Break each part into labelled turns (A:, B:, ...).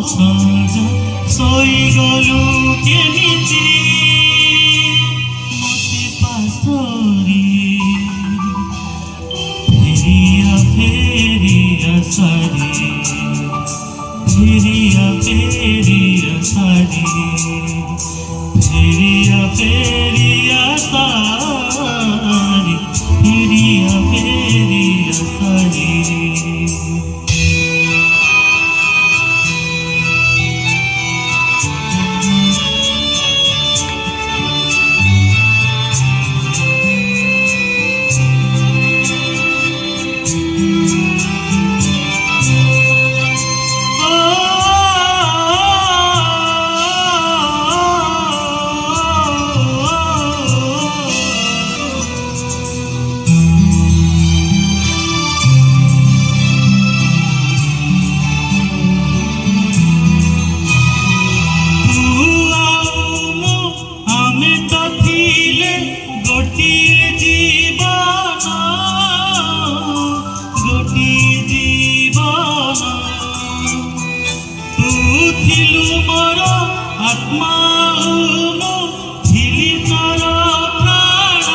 A: ସଜ ଶୋଇଗଲୁ କେମିତି ମତେ ପାଶୋରି ଫେରିଆ ଫେରିଆ ଶାଢ଼ୀ ଫେରିଆ ଫେରିଆ ଶାଢ଼ୀ ଫେରିଆ ଫେରିଆ ଶାଢ଼ୀ ଫେରିଆ ଫେରିଆ ଶାଢ଼ୀ आत्मा थिली तोर प्राण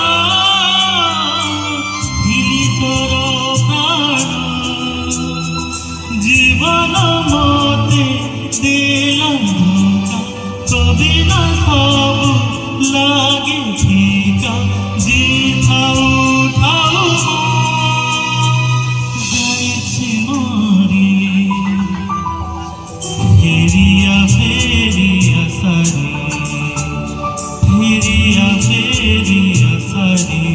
A: थिली तोर प्राण जीवन मते देला धोखा कभी ना सब लागे ठीका जी थाऊ थाऊ जाइछि मरी फेरिया फेरिया ଶାଢ଼ୀ ଫେରିଆ ଫେରିଆ ଶାଢ଼ୀ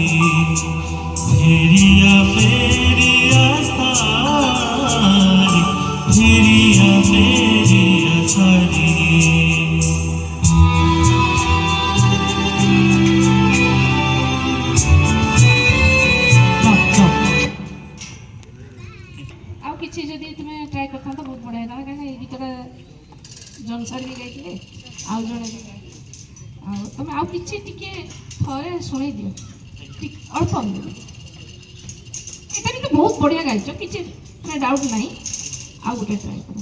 A: ଫେରିଆ ଫେରିଆ ଶାଢ଼ୀ ଫେରିଆ ଫେରିଆ ଶାଢ଼ୀ
B: ଆଉ କିଛି ଯଦି ତୁମେ ଟ୍ରାଏ କରିଥାନ୍ତ ବହୁତ ବଢ଼ିଆ ହେଇଥାନ୍ତା କାହିଁକିନା ଏଇ ଗୀତଟା ଜନ୍ ସାର୍ ବି ଗାଇଥିଲେ ଆଉ ଜଣେ ବି ଆଉ ତୁମେ ଆଉ କିଛି ଟିକେ ଥରେ ଶୁଣେଇ ଦିଅ ଅଳ୍ପ ଏଇଟା କିନ୍ତୁ ବହୁତ ବଢ଼ିଆ ଗାଇଛ କିଛି ମାନେ ଡାଉଟ୍ ନାହିଁ ଆଉ ଗୋଟେ ଟ୍ରାଏ କର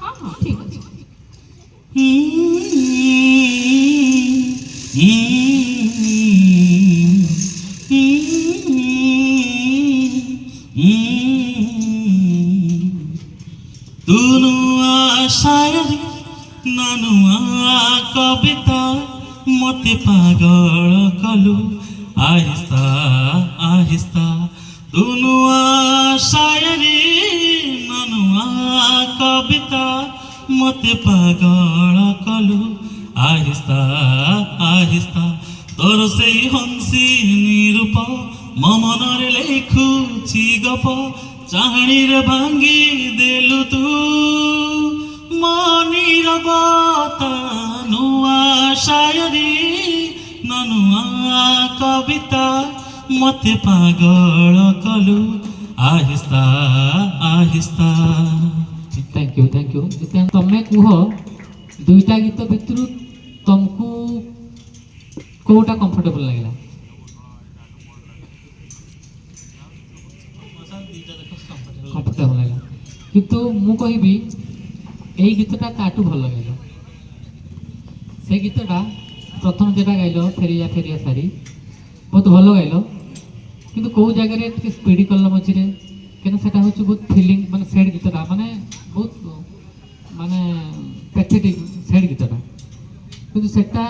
B: ହଁ ହଁ ଠିକ୍ ଅଛି
A: तुनु शायरी नानु कविता मते पागल कलु आहिस्ता आहिस्ता तुनु शायरी नानु कविता मते पागल कलु आहिस्ता आहिस्ता तोर से हंसी निरूप मो मनरे लेखुची गप चाहणी रे भांगी देलु तू मनीर बता नुआ शायरी नुआ कविता मते पागल कलु आहिस्ता आहिस्ता
C: थैंक यू तमें कह दुईटा गीत भितर तुमको कोटा कंफर्टेबल लगला कंफर्टेबल लगला किंतु मु कहबी এই গীতটা তাটু ভাল গাইল সেই গীতটা প্রথম যেটা গাইল ফেরিয়া ফেরিয়া শাড়ি বহুত ভাল গাইল কিন্তু কেউ জায়গায় টিকে স্পিড করল মঝিরে কেন সেটা হচ্ছে বহুত ফিলিং মানে সেড গীতটা মানে বহুত মানে প্যাথেটিক সেড গীতটা কিন্তু সেটা